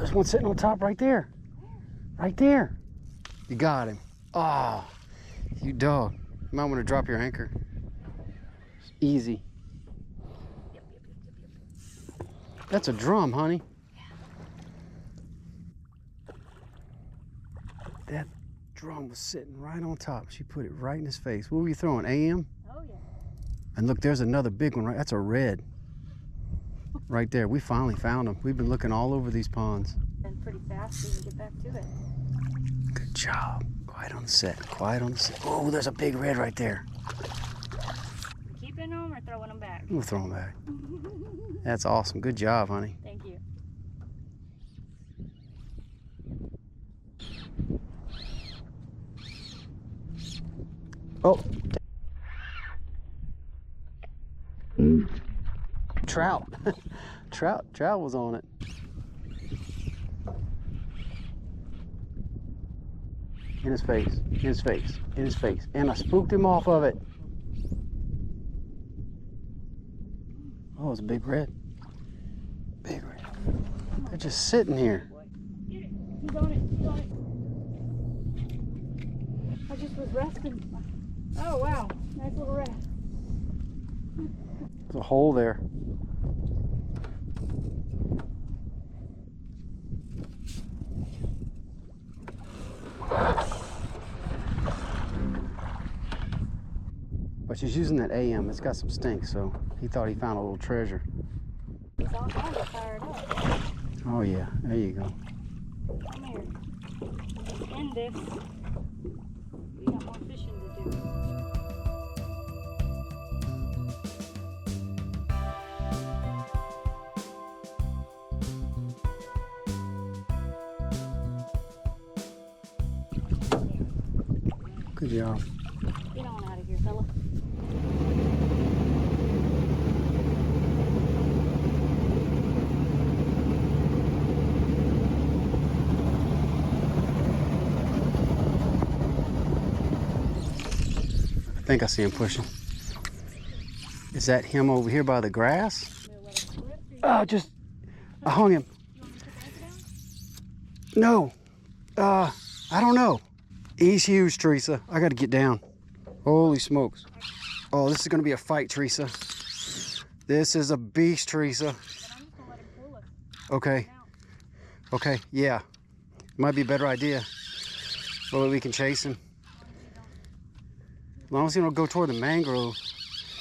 there's one sitting on top right there. Right there. You got him. Oh, you dog. You might want to drop your anchor. It's easy. That's a drum, honey. That drum was sitting right on top. She put it right in his face. What were you throwing, AM? Oh, yeah. And look, there's another big one, right? That's a red. Right there. We finally found them. We've been looking all over these ponds. Been pretty fast so we can get back to it. Good job. Quiet on the set. Quiet on the set. Oh, there's a big red right there. Keeping them or throwing them back? We'll throw them back. That's awesome. Good job, honey. Thank you. Oh. Trout. Trout was on it. In his face, in his face, in his face. And I spooked him off of it. Oh, it's a big red. Big red. They're just sitting here. Get it. He's on it. He's on it. I just was resting. Oh, wow. Nice little rest. There's a hole there. But she's using that AM. It's got some stink, so he thought he found a little treasure. It's all kind of fired up. Oh yeah, there you go. Come here. Let's end this. We got more fishing to do. Good job. Get on out of here, fella. I think I see him pushing. Is that him over here by the grass? Oh, I hung him. No. I don't know. He's huge, Teresa. I got to get down. Holy smokes. Oh, this is going to be a fight, Teresa. This is a beast, Teresa. Okay. Okay, yeah. Might be a better idea. Well, we can chase him. As long as he don't go toward the mangrove.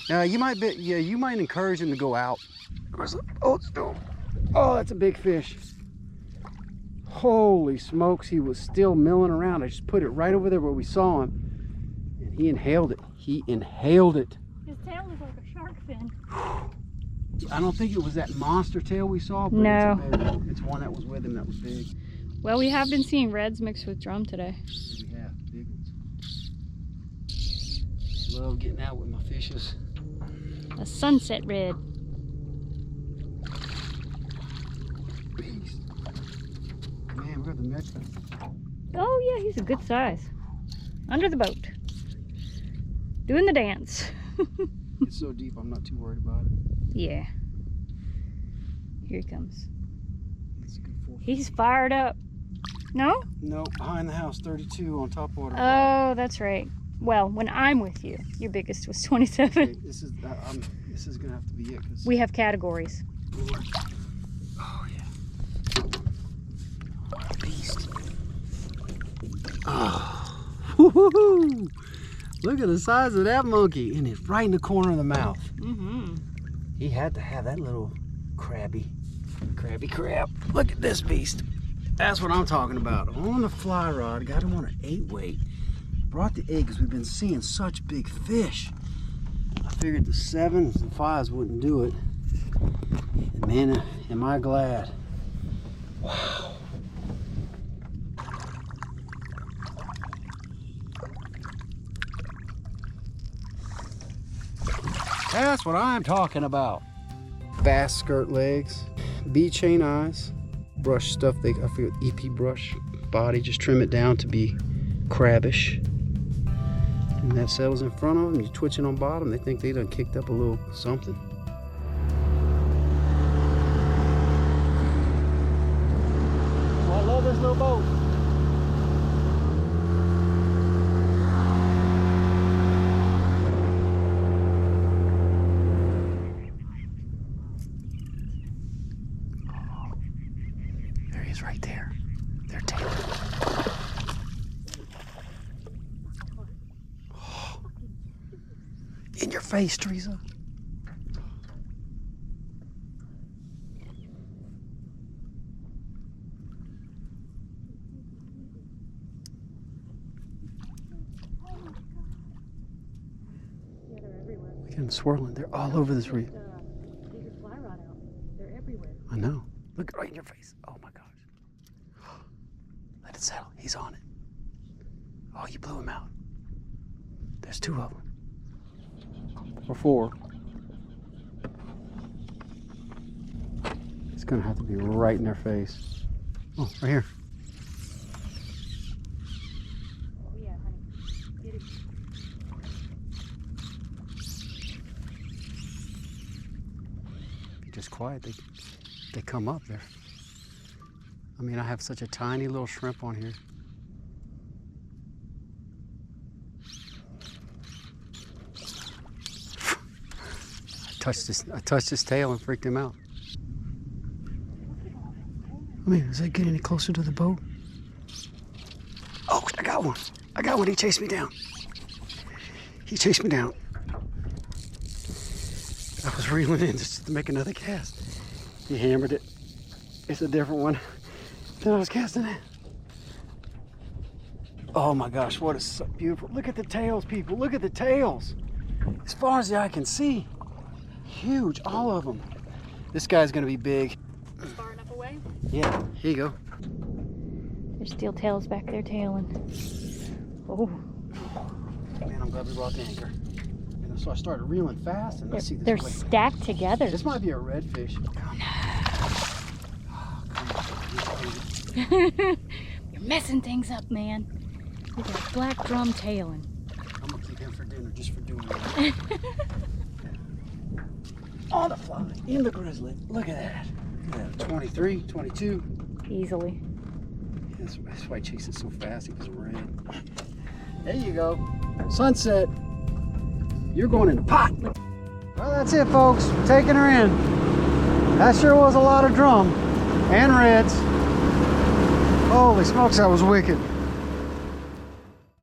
Now, you might encourage him to go out. Oh, that's a big fish. Holy smokes, he was still milling around. I just put it right over there where we saw him. And he inhaled it. He inhaled it. His tail is like a shark fin. I don't think it was that monster tail we saw, but no. It's one that was with him that was big. Well, we have been seeing reds mixed with drum today. We have, big ones. Love getting out with my fishes. A sunset red. Beast. Man, we're the Mexican. Oh yeah, he's a good size. Under the boat. Doing the dance. It's so deep, I'm not too worried about it. Yeah. Here he comes. It's a good fork. He's fired up. No? No, behind the house, 32 on top water. Oh, that's right. Well, when I'm with you, your biggest was 27. Okay, this is gonna have to be it. Cause We have categories. Oh yeah. Beast. Oh. Woo-hoo-hoo. Look at the size of that monkey, and it's right in the corner of the mouth. Mm-hmm. He had to have that little crabby crab. Look at this beast. That's what I'm talking about. On the fly rod, got him on an 8-weight. Brought the 8 because we've been seeing such big fish. I figured the 7s and 5s wouldn't do it. And man, am I glad. Wow. That's what I'm talking about. Bass skirt legs, bead chain eyes, brush stuff. I forget, EP brush body. Just trim it down to be crabbish. And that settles in front of them. You twitching on bottom, they think they done kicked up a little something. nice little boat. There he is right there. They're tailing. Oh. In your face, Teresa. Look at them swirling. They're all over this reef. I know. Look right in your face. Oh my gosh. Let it settle. He's on it. Oh, you blew him out. There's 2 of them. Or 4. It's gonna have to be right in their face. Oh, right here. Oh yeah, honey. Get it. Be just quiet. They come up there. I mean, I have such a tiny little shrimp on here. I touched his tail and freaked him out. I mean, is that getting any closer to the boat? Oh, I got one. I got one. He chased me down. He chased me down. I was reeling in just to make another cast. He hammered it. It's a different one than I was casting it. Oh my gosh, what is so beautiful. Look at the tails, people. Look at the tails. As far as the eye can see. Huge, all of them. This guy's gonna be big. Far enough away? Yeah, here you go. There's steel tails back there tailing. Oh. Man, I'm glad we brought the anchor. And so I started reeling fast, and let's see this. They're quick. stacked together. This might be a redfish. You're messing things up, man. Look at that black drum tailing. I'm gonna keep him for dinner just for doing that. On the fly, in the grizzly. Look at that. Look at that. 23, 22. Easily. That's why I chased it so fast. It was red. There you go. Sunset. You're going in the pot. Well, that's it, folks. We're taking her in. That sure was a lot of drum and reds. Holy smokes, that was wicked.